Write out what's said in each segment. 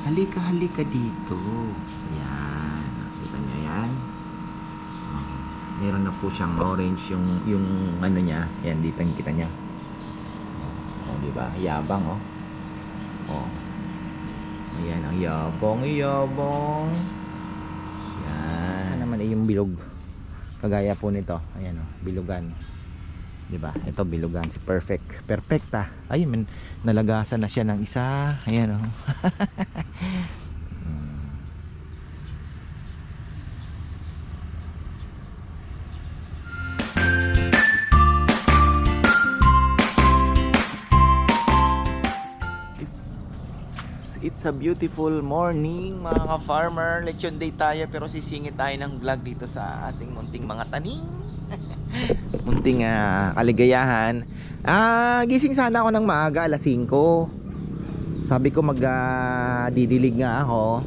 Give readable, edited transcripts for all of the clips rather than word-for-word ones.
Halika, halika dito. Yan. Nakita niyo yan? Oh, meron na po siyang orange yung ano niya. Yan, dito yung kita niya. Oh, di ba? Yabang, oh. Oh. Ayan, ang yabang, yabang. Yan. Saan naman yung bilog? Kagaya po nito. Ayan, oh, bilugan. Diba? Ito bilugan si Perfect. Perfecta. Ayun, nalagasan na siya ng isa. Ayan, oh. It's a beautiful morning mga ka-farmer. Lechon day tayo pero sisingit tayo ng vlog dito sa ating munting mga tanim. Munting kaligayahan. Gising sana ako ng maaga, alas 5. Sabi ko didilig nga ako.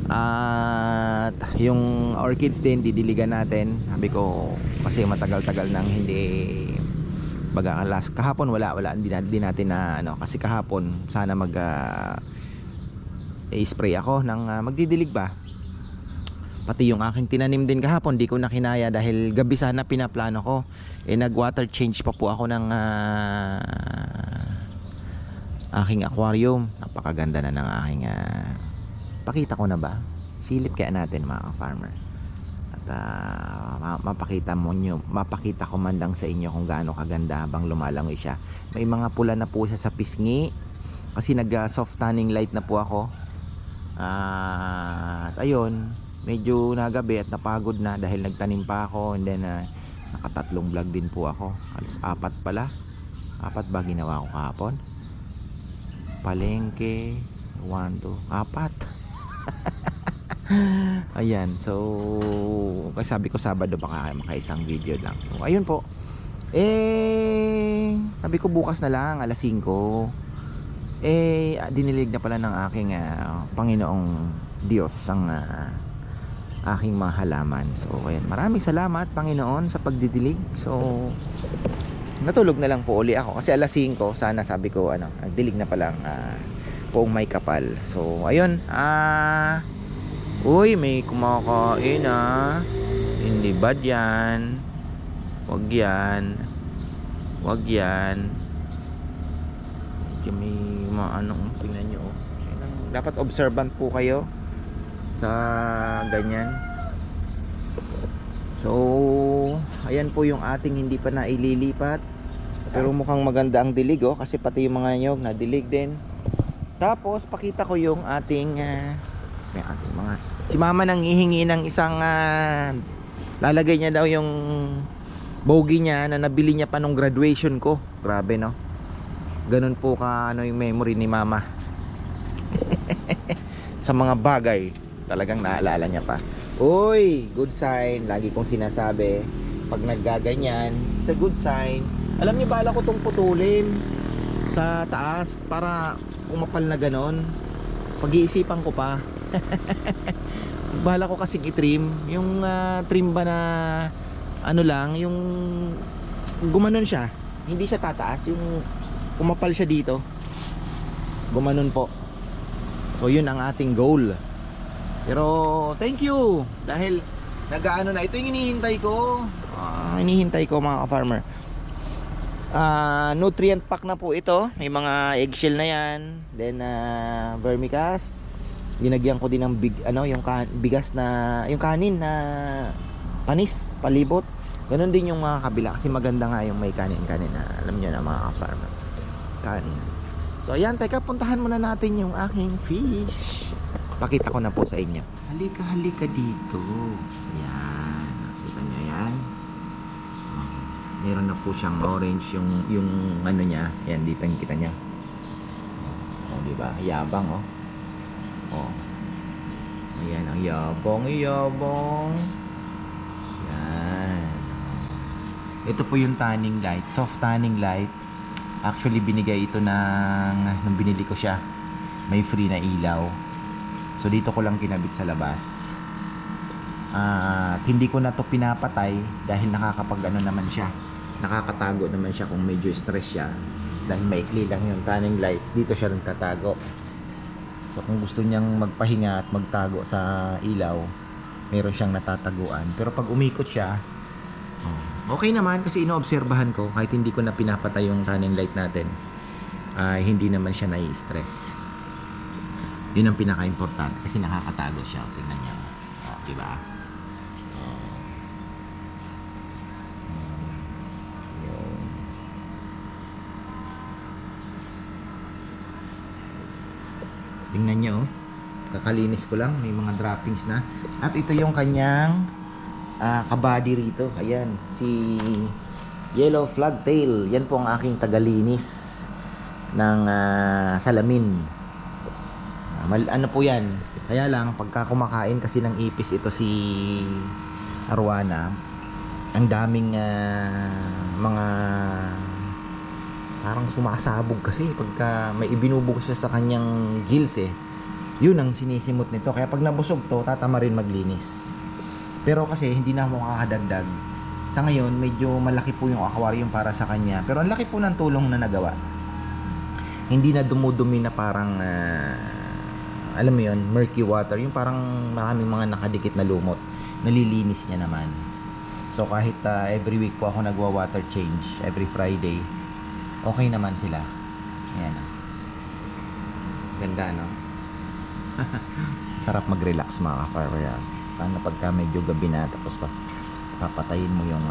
At yung orchids din didiligan natin. Sabi ko kasi matagal-tagal nang hindi kahapon wala hindi natin na kasi kahapon sana i-spray ako ng magdidilig ba. Pati yung aking tinanim din kahapon di ko na kinaya dahil gabi sana pinaplano ko. Nag water change pa po ako ng aking aquarium. Napakaganda na ng aking pakita ko na ba? Silip kaya natin mga farmer. At mapakita ko man lang sa inyo kung gaano kaganda habang lumalangoy siya. May mga pula na po siya sa pisngi kasi nag soft tanning light na po ako. At ayun, medyo nagabi at napagod na dahil nagtanim pa ako, and then nakatatlong vlog din po ako. Alas 4 pala. 4 ba ginawa ko kahapon? Palengke 1, 2, 4. Ayan, so kasi sabi ko Sabado baka makaisang video lang. So, ayun po. Sabi ko bukas na lang alas 5. Dinilig na pala ng aking Panginoong Diyos ang aking mga halaman. So ayan, maraming salamat Panginoon sa pagdidilig. So natulog na lang po uli ako kasi alas 5 sana, sabi ko nagdilig na palang poong may kapal. So ayun, uy, may kumakain hindi bad yan. Wag yan. Wag yan. May tingnan nyo, dapat observant po kayo sa ganyan. So ayan po yung ating hindi pa naililipat pero mukhang maganda ang dilig kasi pati yung mga nyog na dilig din. Tapos pakita ko yung ating mga si mama nang hihingi ng isang lalagay niya daw yung bogey niya na nabili niya pa nung graduation ko. Grabe, no? Ganun po yung memory ni mama. Sa mga bagay talagang naalala niya pa. Uy, good sign. Lagi kong sinasabi pag naggaganyan, it's a good sign. Alam niyo, bala ko tong putulin sa taas para kumapal na ganon. Pag-iisipan ko pa. Bala ko kasing i-trim yung trim ba na lang, yung gumanon siya, hindi siya tataas, yung kumapal siya dito, gumanon po. So yun ang ating goal. Pero thank you dahil nag-aano na. Ito yung hinihintay ko. Hinihintay ko mga ka-farmer. Nutrient pack na po ito. May mga eggshell na yan. Then vermicast. Ginagyan ko din ng yung bigas na yung kanin na panis, palibot. Ganon din yung mga kabila kasi maganda nga yung may kanin-kanin na alam niyo na mga ka-farmer. Kanin. So ayan, teka, puntahan muna natin yung aking fish. Pakita ko na po sa inyo. Halika, halika dito. Yan, nakita nyo yan. Meron na po siyang orange yung ano niya. Yan, dito yung kita niya. Diba? Yabang, ayan, ang yabang, yabang. Yan. Ito po yung tanning light, soft tanning light. Actually binigay ito nung binili ko siya. May free na ilaw. So dito ko lang kinabit sa labas. At hindi ko na to pinapatay dahil naman siya. Nakakatago naman siya kung medyo stress siya. Dahil maikli lang yung tanning light, dito siya nagtatago. So kung gusto niyang magpahinga at magtago sa ilaw, meron siyang natataguan. Pero pag umikot siya, okay naman kasi inoobserbahan ko kahit hindi ko na pinapatay yung running light natin, hindi naman siya nai-stress. Yun ang pinaka-importante kasi nakakatago siya. Tingnan niyo. Diba? Tingnan nyo, kakalinis ko lang, may mga droppings na. At ito yung kanyang kabady rito. Ayan, si Yellow Flagtail. Yan po ang aking tagalinis ng salamin. Ano po yan? Kaya lang, pagka kumakain kasi ng ipis ito si Arwana, ang daming mga parang sumasabog kasi pagka may ibinubog siya sa kanyang gills yun ang sinisimot nito. Kaya pag nabusog to, tatama rin maglinis. Pero kasi hindi na ako makakadagdag. Sa ngayon, medyo malaki po yung aquarium para sa kanya. Pero ang laki po ng tulong na nagawa. Hindi na dumudumi na parang alam mo yun, murky water. Yung parang maraming mga nakadikit na lumot. Nalilinis niya naman. So kahit every week po ako nagwa-water change, every Friday, okay naman sila. Ayan. Ganda, no? Sarap mag-relax mga ka-farmer. Paano pagka medyo gabi na tapos papatayin mo yung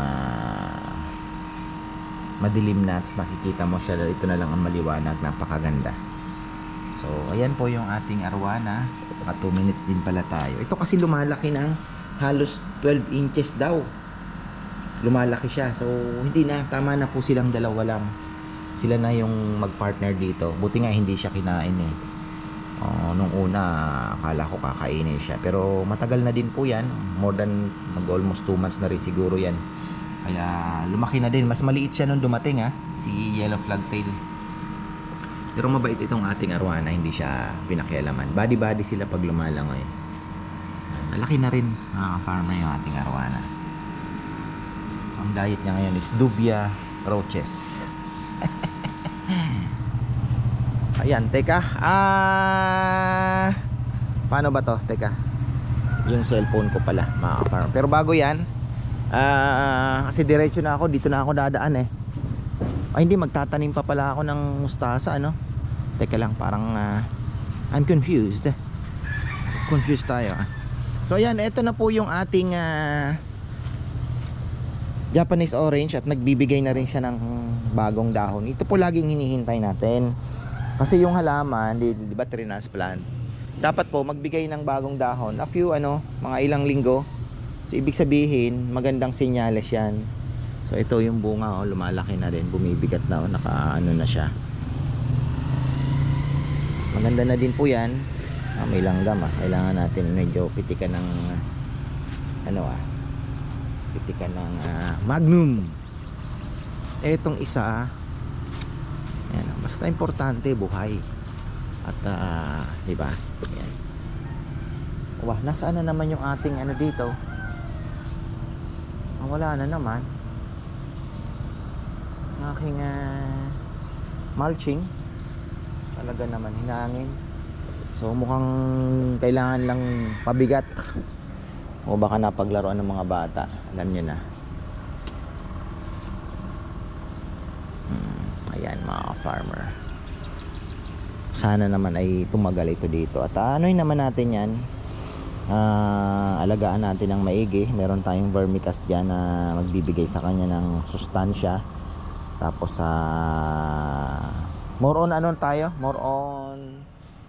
madilim na tapos nakikita mo siya, ito na lang ang maliwanag, napakaganda. So ayan po yung ating arwana. 2 minutes din pala tayo. Ito kasi lumalaki ng halos 12 inches daw. Lumalaki siya. So hindi na, tama na po silang dalawa lang. Sila na yung mag-partner dito. Buti nga hindi siya kinain nung una akala ko kakainin siya, pero matagal na din po yan, more than almost 2 months na rin siguro yan, kaya lumaki na din. Mas maliit siya nung dumating si Yellow Flagtail, pero mabait itong ating arwana, hindi siya pinakialaman. Body sila pag lumalangoy. Malaki na rin mga farmer yung ating arwana. Ang diet niya ngayon is dubia roaches. Ayan, teka. Paano ba to? Teka. Yung cellphone ko pala, mga farm. Pero bago yan, kasi diretso na ako, dito na ako dadaan Ay, hindi, magtatanim pa pala ako ng mustasa, Teka lang, parang I'm confused. Confused tayo. So ayan, ito na po yung ating Japanese orange at nagbibigay na rin siya ng bagong dahon. Ito po laging hinihintay natin. Kasi yung halaman, di ba trinass plant, dapat po magbigay ng bagong dahon a few mga ilang linggo. So ibig sabihin, magandang senyales yan. So ito yung bunga, lumalaki na rin, bumibigat na, naka na siya. Maganda na din po yan. May langgam kailangan natin medyo pitikan ng pitikan ng Magnum. Etong isa, ayan, basta importante buhay. At diba? Ayan. Wah, nasaan na naman yung ating dito? Wala na naman. Aking mulching. Talaga naman hinangin. So mukhang kailangan lang pabigat. O baka napaglaruan ng mga bata. Alam nyo na. Ayan mga farmer. Sana naman ay tumagal ito dito. At naman natin yan. Alagaan natin ng maigi. Meron tayong vermicast dyan na magbibigay sa kanya ng sustansya. Tapos more on tayo? More on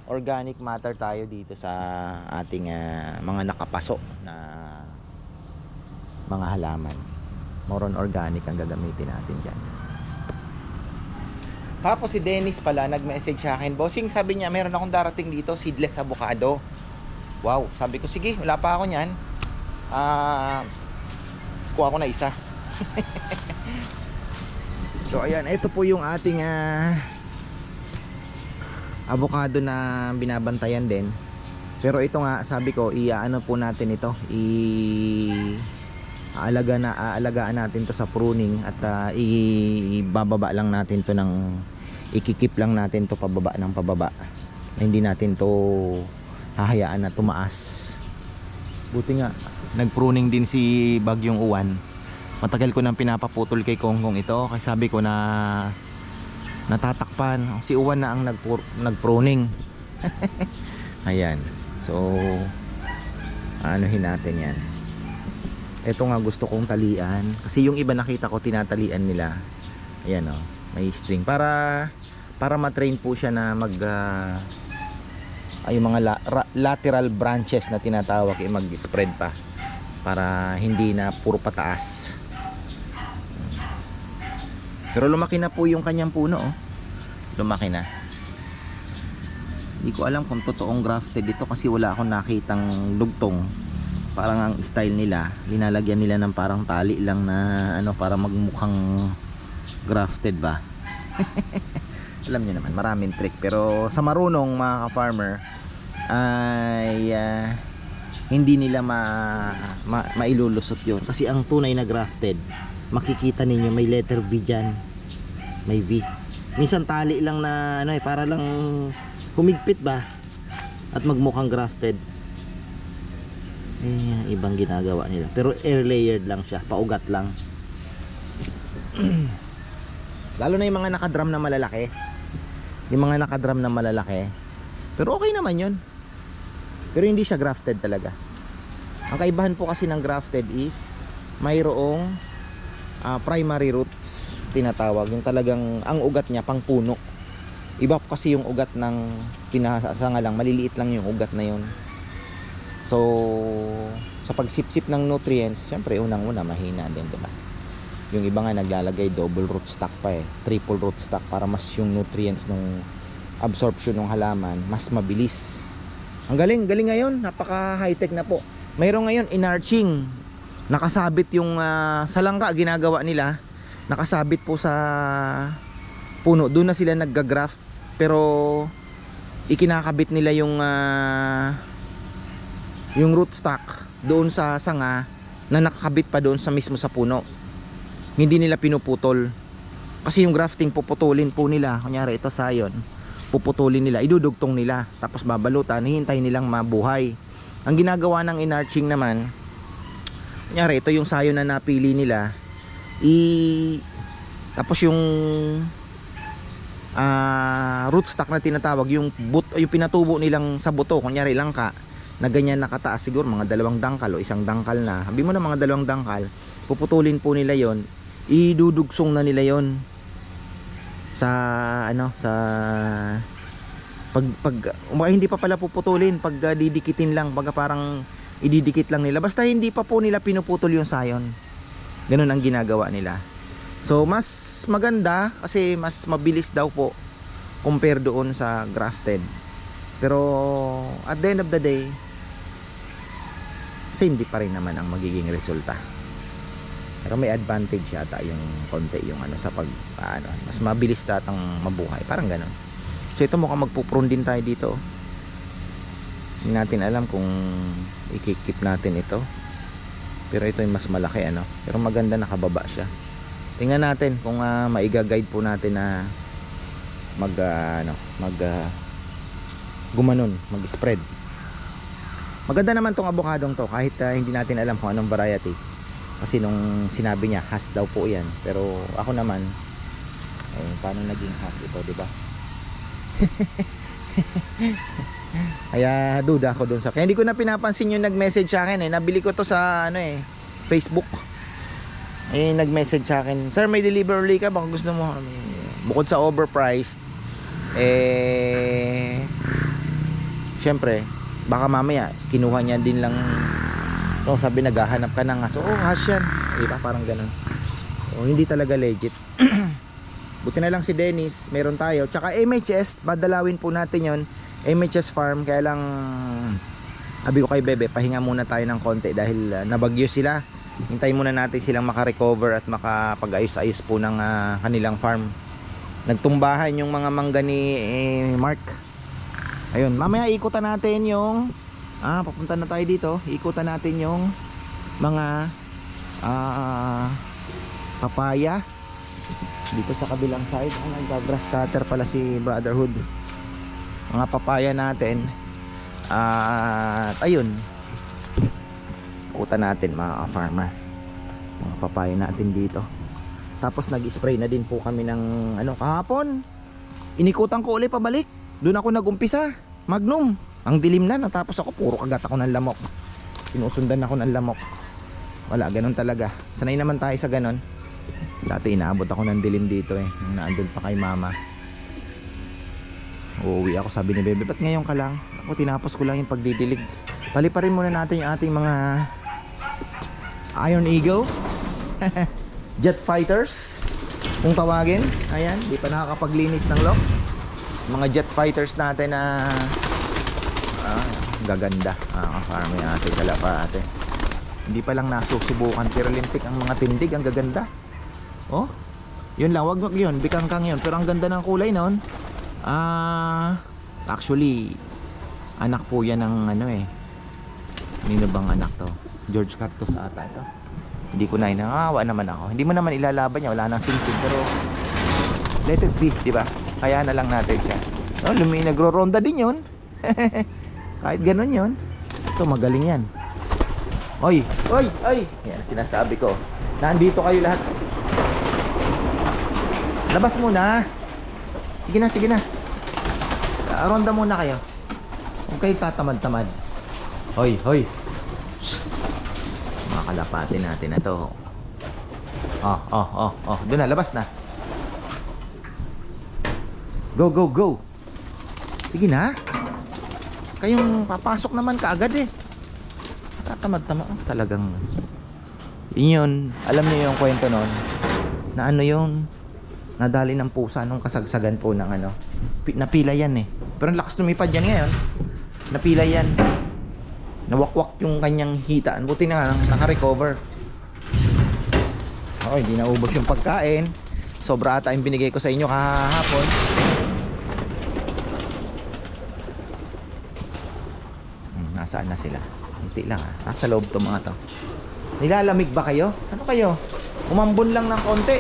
organic matter tayo dito sa ating mga nakapaso na mga halaman. More on organic ang gagamitin natin dyan. Tapos si Dennis pala nag-message sa akin, bossing, sabi niya meron akong darating dito, seedless avocado. Wow, sabi ko sige, wala pa ako niyan. Kuha ko na isa. So ayan, ito po yung ating avocado na binabantayan din. Pero ito nga, sabi ko, po natin ito, aalagaan natin to sa pruning at ibababa lang natin to ng ikikip lang natin to pababa ng pababa. na hindi natin to hahayaan na tumaas. Buti nga nagpruning din si Bagyong Uwan. Matagal ko nang pinapaputol kay Konggong ito kasi sabi ko na natatakpan. Si Uwan na ang nagpruning. Ayan. So anuhin natin yan. Ito nga gusto kong talian kasi yung iba nakita ko tinatalian nila. Ayan oh, may string para matrain po siya na mag yung mga lateral branches na tinatawag ay mag-spread pa para hindi na puro pataas. Pero lumaki na po yung kanyang puno oh. Lumaki na. Hindi ko alam kung totoong grafted ito kasi wala akong nakitang dugtong. Parang ang style nila, linalagyan nila ng parang tali lang na ano para magmukhang grafted ba. Alam niyo naman, maraming trick. Pero sa marunong mga ka-farmer ay hindi nila mailulusot yun. Kasi ang tunay na grafted, makikita ninyo may letter V dyan. May V. Minsan tali lang na ano para lang humigpit ba at magmukhang grafted. Ibang ginagawa nila. Pero air layered lang siya, paugat lang. Lalo na yung mga nakadrum na malalaki. Yung mga nakadrum na malalaki. Pero okay naman yun. Pero hindi siya grafted talaga. Ang kaibahan po kasi ng grafted is mayroong primary roots tinatawag. Yung talagang ang ugat niya pang puno. Iba po kasi yung ugat ng pinasanga lang. Maliliit lang yung ugat na yun. So sa pagsipsip ng nutrients, syempre unang-una mahina din, diba? Yung iba nga naglalagay double root stock pa triple root stock para mas yung nutrients ng absorption ng halaman mas mabilis. Ang galing ngayon, napaka high-tech na po. Mayroon ngayon enarching. Nakasabit yung sa langka ginagawa nila. Nakasabit po sa puno. Doon na sila nagga-graft pero ikinakabit nila yung rootstock doon sa sanga na nakakabit pa doon sa mismo sa puno. Hindi nila pinuputol. Kasi yung grafting puputulin po nila. Kunyari ito sayon, puputulin nila, idudugtong nila, tapos babalutan, hihintayin nilang mabuhay. Ang ginagawa ng enarching naman, kunyari ito yung sayon na napili nila, tapos yung rootstock na tinatawag, yung pinatubo nilang sa buto, kunyari langka na ganyan nakataas, siguro mga 2 dangkal o 1 dangkal na, sabi mo na mga 2 dangkal, puputulin po nila yon, idudugsong na nila yon sa hindi pa pala puputulin, pag didikitin lang, pag parang ididikit lang nila, basta hindi pa po nila pinuputol yung sayon. Ganun ang ginagawa nila. So mas maganda kasi mas mabilis daw po compare doon sa grafted. Pero at the end of the day, same di pa rin naman ang magiging resulta. Pero may advantage yata yung konti yung sa mas mabilis tatang mabuhay, parang gano'n. So ito mukhang magpuprune din tayo dito. Hindi natin alam kung i-keep natin ito. Pero ito yung mas malaki pero maganda, nakababa siya. Tingnan natin kung maiga-guide po natin na gumanon, mag-spread. Maganda naman tong avocadong to kahit hindi natin alam kung anong variety. Kasi nung sinabi niya Hass daw po yan, pero ako naman paano naging Hass ito, di ba? Kaya duda ako dun sa, kaya hindi ko na pinapansin yung nag-message sa akin nabili ko to sa Facebook. Nag-message sa akin, sir may delivery ka, baka gusto mo. Bukod sa overpriced, syempre baka mamaya kinuha niya din lang. So sabi naghahanap ka ng aso, Hass yan, diba? Parang ganun. Hindi talaga legit. Buti na lang si Dennis, meron tayo. Tsaka MHS, madalawin po natin yon, MHS farm. Kaya lang sabi ko kay Bebe, pahinga muna tayo ng konti dahil nabagyo sila. Hintayin muna natin silang makarecover at makapag-ayos-ayos po ng kanilang farm. Nagtumbahan yung mga mangga ni Mark. Ayun, mamaya ikutan natin yung papunta na tayo dito. Ikutan natin yung mga papaya dito sa kabilang side. Nagka-grass cutter pala si Brotherhood. mga papaya natin. At ayun, ikutan natin mga farmer, mga papaya natin dito. Tapos nag-spray na din po kami ng ano kahapon. Inikutan ko ulit pabalik. Doon ako nagumpisa, Magnum. Ang dilim na, natapos ako, puro kagat ako ng lamok. Sinusundan ako ng lamok. Wala, ganun talaga. Sanay naman tayo sa ganun. Dati inaabot ako ng dilim dito eh, nung naandun pa kay mama. Uuwi ako, sabi ni Bebe, ba't ngayon ka lang? Ako, tinapos ko lang yung pagdidilig. Paliparin muna natin yung ating mga Iron Eagle Jet Fighters kung tawagin. Ayan, di pa nakakapaglinis ng lock. Mga jet fighters natin na gaganda. Farm yung ating kalapate. Hindi pa lang nasusubukan, pero lintik ang mga tindig, ang gaganda. Oh, yun lang, wag yun, bikangkang yun. Pero ang ganda ng kulay noon. Actually, anak po yan ng ano eh. Nino bang anak to? George Cartos ata ito. Hindi ko na inaawa naman ako. Hindi mo naman ilalaban niya, wala nang singsing, pero let it be, di ba? Kaya na lang natin siya. Oh, nagro-ronda din yun. Kahit ganun yun. Ito, magaling yan. Oy, oy, oy. Yan, sinasabi ko. Nandito kayo lahat. Labas muna. Sige na, sige na. Ronda muna kayo. Huwag kayo tatamad-tamad. Hoy, hoy. Mga kalapati natin na to. Doon na, labas na. Go, go, go. Sige na. Kayong papasok naman kaagad eh. Tatamad-tamad. Talagang yun, alam niyo yung kwento noon na ano yung nadali ng pusa nung kasagsagan po ng ano. Napila yan eh. Pero ang lakas lumipad yan ngayon. Napila yan. Nawakwak yung kanyang hitaan. Buti na naka-recover. Oh, hindi naubos yung pagkain. Sobra ata yung binigay ko sa inyo kahapon. Nasaan na sila? Hindi lang ah. Nasa loob to mga to. Nilalamig ba kayo? Ano kayo? Umambon lang ng konti.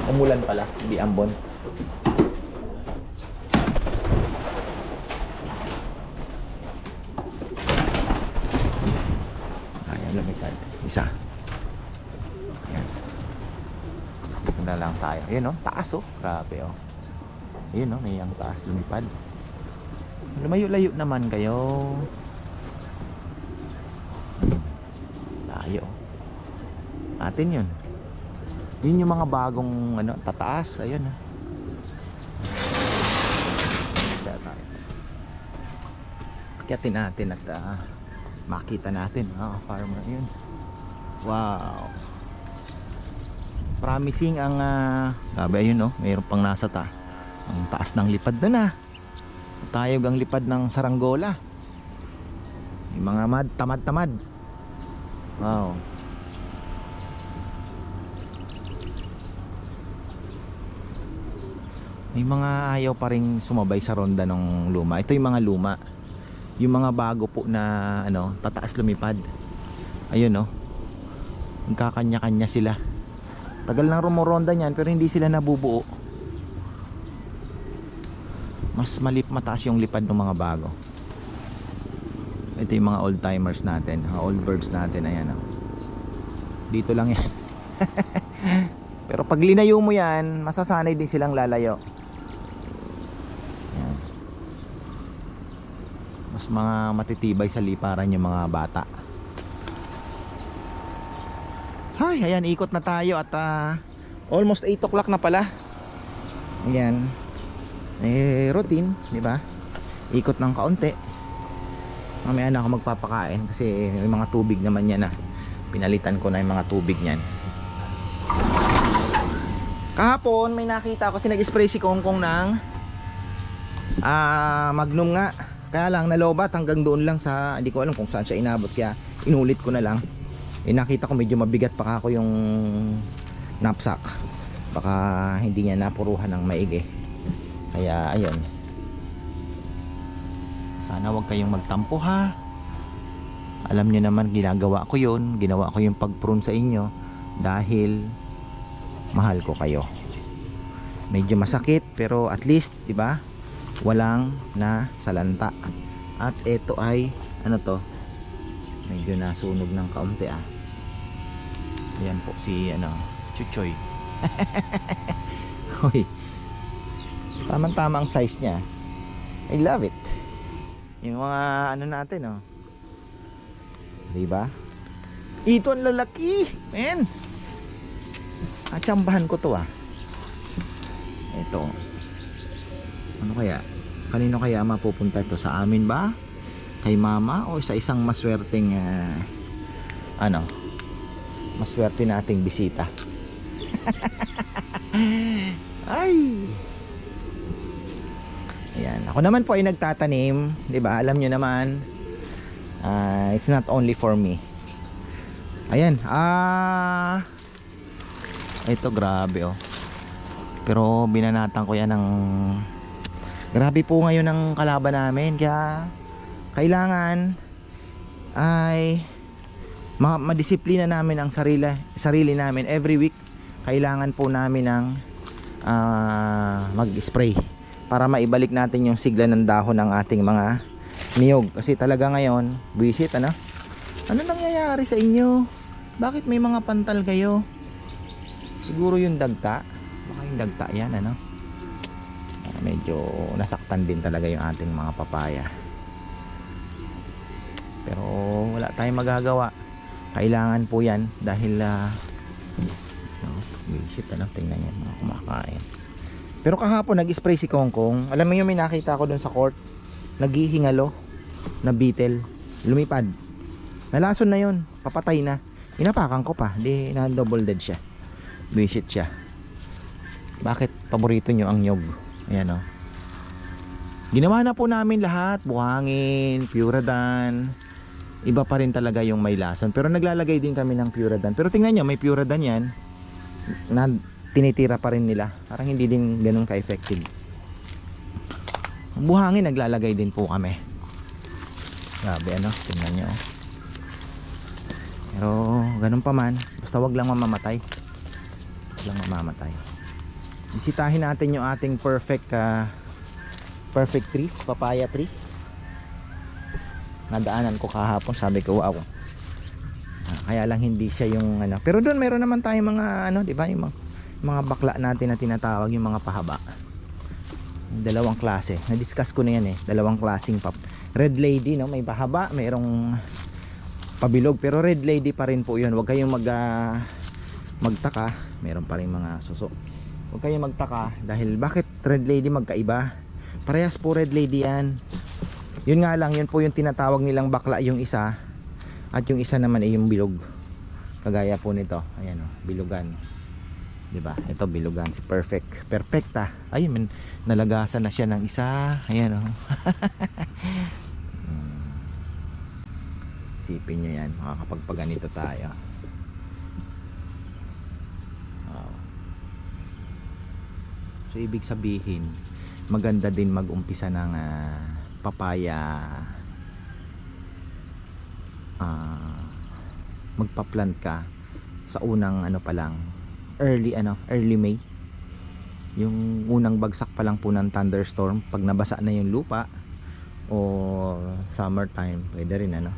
Umulan pala, hindi ambon. Ayan, lumipad. Isa. Ayan. Dito na lang tayo. Ayan oh, taas oh. Grabe oh. Ayan oh, may ang taas lumipad. Lumayo-layo naman kayo. Layo. Atin yun. Yun yung mga bagong ano, tataas. Ayun. Akyatin natin at makita natin. Farmer yun. Wow. Promising ang grabe ayun oh. Mayroon pang nasa ang taas ng lipad na. Tayog ang lipad ng saranggola. Yung mga tamad-tamad. Wow. May mga ayaw pa rin sumabay sa ronda ng luma. Ito yung mga luma. Yung mga bago po na ano, tataas lumipad. Ayun oh. Nagkakanya-kanya sila. Tagal nang rumoronda niyan pero hindi sila nabubuo. Mas mataas yung lipad ng mga bago. Ito yung mga old timers natin, mga old birds natin. Ayan oh. Dito lang yan. Pero pag linayo mo yan, masasanay din silang lalayo. Ayan. Mas mga matitibay sa liparan yung mga bata. Hay, ayan, ikot na tayo at almost 8 o'clock na pala. Ayan. Routine, di ba? Ikot ng kaunti. Mamaya na ako magpapakain kasi may mga tubig naman yan na. Pinalitan ko na yung mga tubig niyan. Kahapon may nakita ako, nag-spray si Kongkong ng Magnum nga. Kaya lang nalobat hanggang doon lang sa, hindi ko alam kung saan siya inabot, kaya inulit ko na lang. Nakita ko medyo mabigat pa ako yung knapsack. Baka hindi niya napuruhan ng maigi. Kaya ayun. Sana wag kayong magtampo ha. Alam niyo naman ginagawa ko yun. Ginawa ko yung pag-prune sa inyo dahil mahal ko kayo. Medyo masakit pero at least, 'di ba? walang na salanta. At ito ay ano to, medyo nasunog ng kaunti ah. Ayan po si ano, Chuchoy. Hoy, tamang-tama ang size niya. I love it. Yung mga ano natin oh, diba? Ito ang lalaki, men. Atsambahan ko to ah. Ito, ano kaya? Kanino kaya mapupunta ito? Sa amin ba? Kay mama? O sa isang maswerteng ano, maswerte nating bisita? Ay, ayan. Ako naman po ay nagtatanim, di ba? Alam nyo naman, it's not only for me. Ayan, ito grabe oh. Pero binanatan ko yan ng, grabe po ngayon ang kalaban namin, kaya kailangan ay madisiplina namin ang sarili namin. Every week kailangan po namin ng mag-spray para maibalik natin yung sigla ng dahon ng ating mga niyog. Kasi talaga ngayon, buwisit ano? Ano nangyayari sa inyo? Bakit may mga pantal kayo? Siguro yung dagta. Baka yung dagta yan ano? Medyo nasaktan din talaga yung ating mga papaya. Pero wala tayong magagawa. Kailangan po yan dahil visit ano, tingnan niyo mga kumakain. Pero kahapon nag-spray si Kongkong. Alam mo yung may nakita ko dun sa court, naghihingalo na beetle, lumipad. Nalason na yun, papatay na. Inapakan ko pa, di na double dead siya. Visit siya. Bakit paborito nyo ang nyog? Ayan o. Ginawa na po namin lahat, buhangin, Puradan. Iba pa rin talaga yung may lason. Pero naglalagay din kami ng Puradan. Pero tingnan nyo, may Puradan yan na tinitira pa rin nila. Parang hindi din ganun ka-effective. Buhangin naglalagay din po kami. Grabe ano, tingnan nyo. Pero ganun pa man, basta wag lang mamamatay. Wag lang mamamatay. Bisitahin natin yung ating perfect tree, papaya tree. Nadaanan ko kahapon, sabi ko wow. Kaya lang hindi siya yung ano. Pero doon meron naman tayong mga ano, 'di ba? Yung mga bakla natin na tinatawag yung mga pahaba. Dalawang klase. Na-discuss ko na yan eh. Dalawang klaseng Red Lady, no? May pahaba, mayroong pabilog, pero Red Lady pa rin po 'yun. Huwag kayong magtaka, meron pa rin mga suso. Huwag kayong magtaka dahil bakit Red Lady magkaiba? Parehas po Red Lady yan. Yun nga lang, yun po yung tinatawag nilang bakla yung isa, at yung isa naman ay yung bilog. Kagaya po nito, ayan o, bilugan. Diba? Ito bilugan, si Perfecta. Ayun, nalagasan na siya ng isa. Ayan o. Sipin nyo yan, makakapagpaganito tayo. Wow. So ibig sabihin, maganda din mag-umpisa ng papaya, magpa-plant ka sa unang ano pa lang, early May, yung unang bagsak pa lang po ng thunderstorm. Pag nabasa na yung lupa o summertime, pwede rin ano.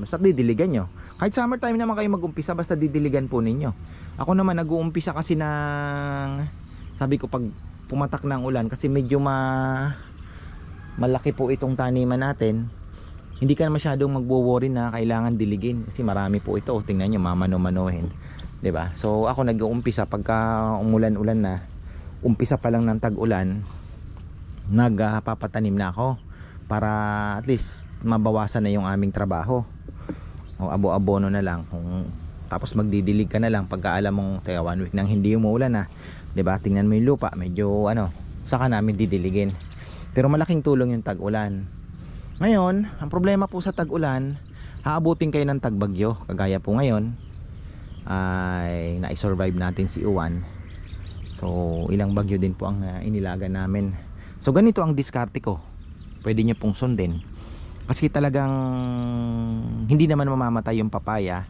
Basta didiligan nyo. Kahit summertime naman kayo mag-umpisa, basta didiligan po ninyo. Ako naman nag-uumpisa kasi ng, sabi ko pag pumatak ng ulan, kasi medyo malaki po itong taniman natin, hindi ka masyadong magwo-worry na kailangan diligin kasi marami po ito. Tingnan nyo, mamano-manohin, 'di ba? So ako nag-uumpisa pagka umulan-ulan na, umpisa pa lang ng tag-ulan, nagpapatanim na ako para at least mabawasan na yung aming trabaho. O abo-abono na lang, tapos magdidilig ka na lang pagka alam mong 1 week nang hindi umuulan na, 'di ba? Tingnan mo yung lupa, medyo saka namin didiligin. Pero malaking tulong yung tag-ulan. Ngayon, ang problema po sa tag-ulan, haabutin kayo ng tagbagyo. Kagaya po ngayon ay na-survive natin si Uwan. So ilang bagyo din po ang inilaga namin. So ganito ang diskarte ko. Pwede nyo pong sundin. Kasi talagang hindi naman mamamatay yung papaya.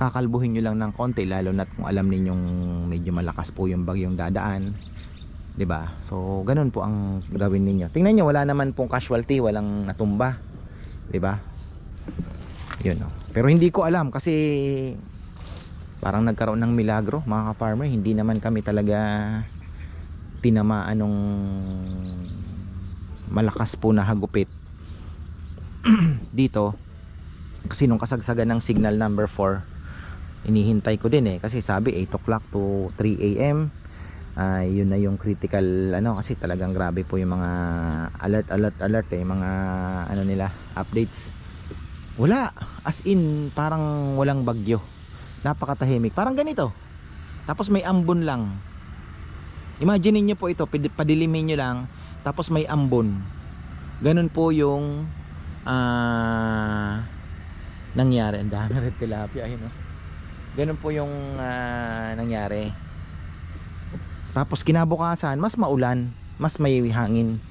Kakalbuhin nyo lang ng konti, lalo na't kung alam ninyong medyo malakas po yung bagyong dadaan. 'Di ba? So ganun po ang gawin ninyo. Tingnan niyo, wala naman pong casualty, walang natumba, 'di ba? 'Yun oh. Pero hindi ko alam kasi parang nagkaroon ng milagro, mga ka-farmer. Hindi naman kami talaga tinamaan nung malakas po na hagupit dito. Kasi nung kasagsagan ng signal number 4, inihintay ko din kasi sabi 8 o'clock to 3 AM. Yun na yung critical kasi talagang grabe po yung mga alert mga nila updates. Wala, as in parang walang bagyo, napakatahimik, parang ganito. Tapos may ambon lang. Imagine niyo po ito, padilimin nyo lang, tapos may ambon. Ganun po yung nangyari. Ang dami red tilapia, ayun oh. Ganun po yung nangyari. Tapos kinabukasan, mas maulan, mas may hangin.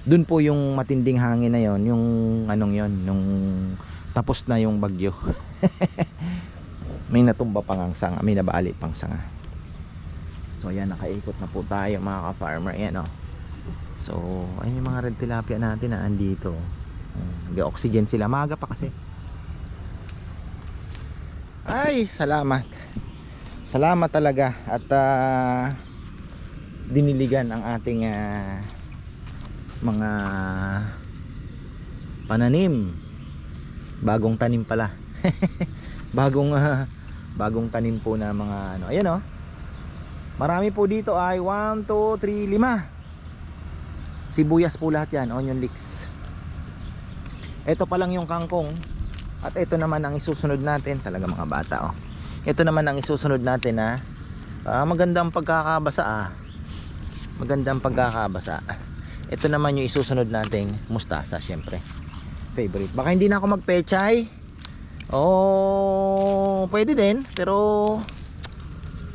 Doon po yung matinding hangin na yon, yung nung tapos na yung bagyo. May natumba pang ang sanga, may nabali pang sanga. So ayan, nakaikot na po tayo mga ka-farmer. Ayan oh. So ayun yung mga red tilapia natin na andito. Nag-oxygen sila, maga pa kasi. Ay, salamat. Salamat talaga at diniligan ang ating mga pananim. Bagong tanim pala. bagong tanim po na mga ayan oh. Marami po dito ay 1, 2, 3, 5 sibuyas po lahat yan, onion leeks. Ito pa lang yung kangkong. At ito naman ang isusunod natin. Talaga mga bata oh. Ito naman ang isusunod natin na magandang pagkakabasa magandang pagkakabasa. Ito naman yung isusunod nating mustasa, syempre favorite. Baka hindi na ako magpechay. Pwede din, pero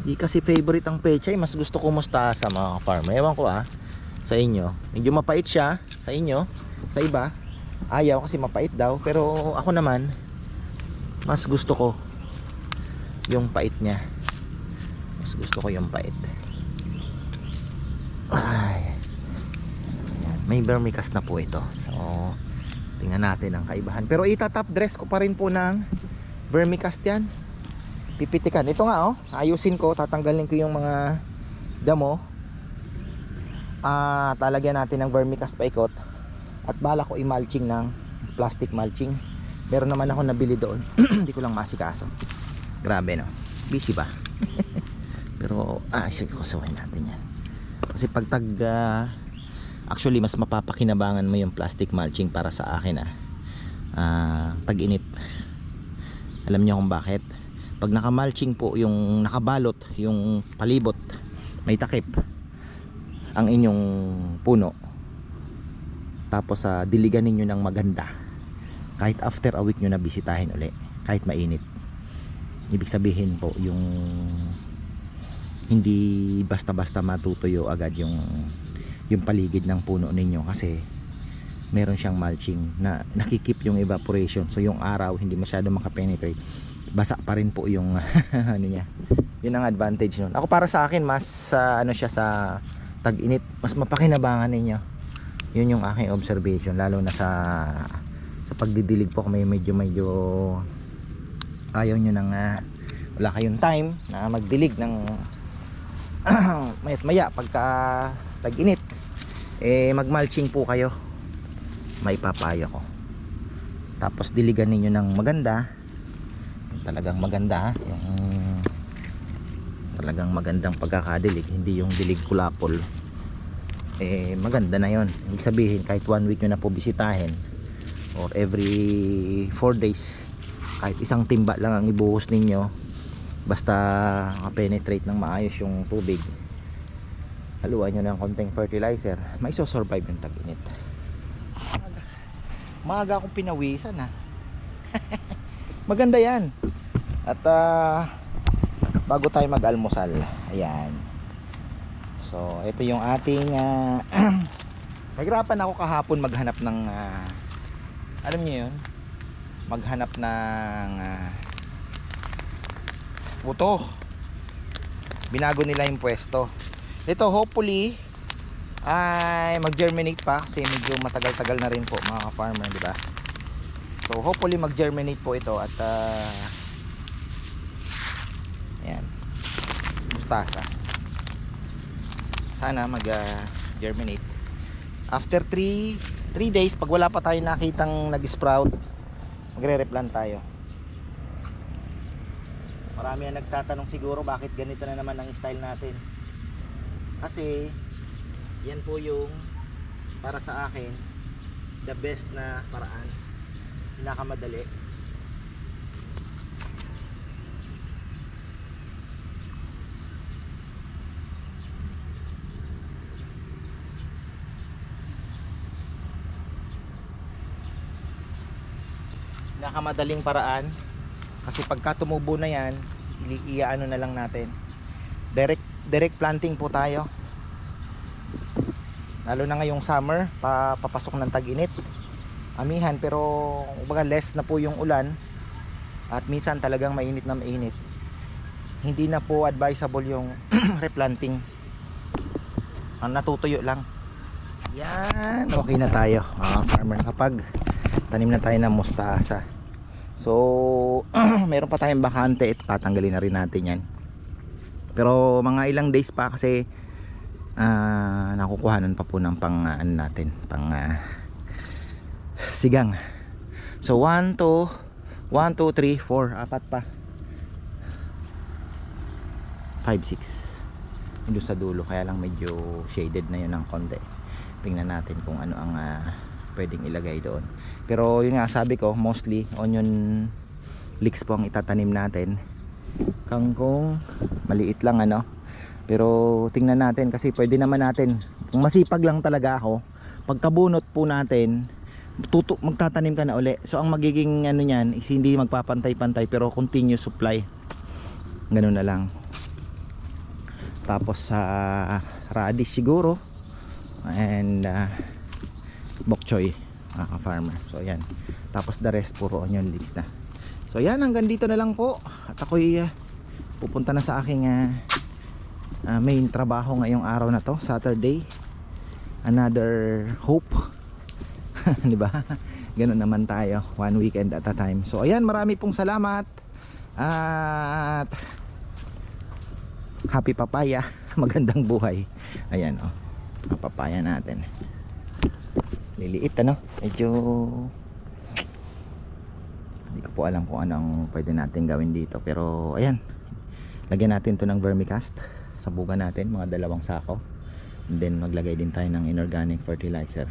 di kasi favorite ang pechay. Mas gusto ko mustasa mga farmer. Ewan ko sa inyo. Medyo mapait siya sa inyo. Sa iba ayaw kasi mapait daw. Pero ako naman mas gusto ko yung pait niya. Mas gusto ko yung pait. Ay, may vermicast na po ito. So tingnan natin ang kaibahan. Pero itatop dress ko pa rin po ng vermicast yan. Pipitikan. Ito nga ayusin ko. Tatanggalin ko yung mga damo. Talagyan natin ng vermicast paikot. At bala ko i-mulching ng plastic mulching. Meron naman ako nabili doon. Hindi ko lang masikaso. Grabe no. Busy ba? Pero sige ko suwain natin yan. Kasi pag actually mas mapapakinabangan mo yung plastic mulching para sa akin tag-init. Alam niyo kung bakit? Pag naka-mulching po, yung nakabalot, yung palibot, may takip ang inyong puno. Tapos diligan ninyo ng maganda. Kahit after a week nyo na bisitahin uli, kahit mainit. Ibig sabihin po yung hindi basta-basta matutuyo agad yung paligid ng puno ninyo kasi meron siyang mulching na nakikip yung evaporation. So yung araw hindi masyado makapenetrate. Basa pa rin po yung niya. Yun ang advantage nun. Ako para sa akin mas siya sa tag-init, mas mapakinabangan ninyo. Yun yung aking observation lalo na sa pagdidilig po kung medyo ayaw nyo nang wala kayong time na magdilig ng mayat maya pagka tag-init mag-mulching po kayo, maipapayo ko. Tapos diligan ninyo ng maganda, talagang maganda yung talagang magandang pagkakadilig, hindi yung dilig kulapol. Maganda na yon. Ibig sabihin kahit 1 week nyo na po bisitahin or every 4 days, kahit isang timba lang ang ibuhos ninyo, basta ma-penetrate ng maayos yung tubig, haluan nyo ng konting fertilizer, may survive yung tag-init. Maaga akong pinawisan maganda yan. At bago tayo mag-almusal, ayan, so ito yung ating naghirapan ako kahapon maghanap ng alam niyo yun, maghanap ng buto. Binago nila yung pwesto. Ito hopefully ay mag-germinate pa kasi medyo matagal-tagal na rin po mga ka-farmer, di ba? So hopefully mag-germinate po ito at ayan, mustasa. Sana mag-germinate. After 3 days, pag wala pa tayo nakitang nag-sprout, magre-replant tayo. Marami ang nagtatanong siguro bakit ganito na naman ang style natin. Kasi yan po yung para sa akin the best na paraan, pinakamadali. Pinakamadaling paraan kasi pagka tumubo na yan, iaano na lang natin, direct planting po tayo. Lalo na ngayong summer, papasok ng tag-init, amihan, pero kumbaga less na po yung ulan at minsan talagang mainit na mainit. Hindi na po advisable yung replanting. Ang natutuyo lang. Yan, okay na tayo farmer kapag tanim na tayo ng mustasa. So meron pa tayong bakante, ito tatanggalin na rin natin yan. Pero mga ilang days pa kasi nakukuhanan pa po ng pang ano natin, pang sigang. So 1, 2, 3, 4, apat pa, 5, 6 doon sa dulo, kaya lang medyo shaded na yun ng konti. Tingnan natin kung ano ang pwedeng ilagay doon. Pero yun nga, sabi ko mostly onion leeks po ang itatanim natin. Kangkong maliit lang ano, pero tingnan natin kasi pwede naman natin, kung masipag lang talaga ako, pagkabunot po natin magtatanim ka na uli. So ang magiging ano niyan is hindi magpapantay-pantay pero continuous supply, ganun na lang. Tapos sa radish siguro and bok choy farmer. So ayan, tapos the rest puro onion leeks na. So ayan, hanggang dito na lang po at ako'y pupunta na sa aking main trabaho ngayong araw na to, Saturday. Another hope. Di ba? Ganun naman tayo, one weekend at a time. So ayan, marami pong salamat at happy papaya. Magandang buhay. Ayan oh, ang papaya natin. Liliit ano, medyo hindi ko po alam kung anong pwede natin gawin dito, pero ayan, lagyan natin to ng vermicast, sabugan natin mga 2 sako, and then maglagay din tayo ng inorganic fertilizer.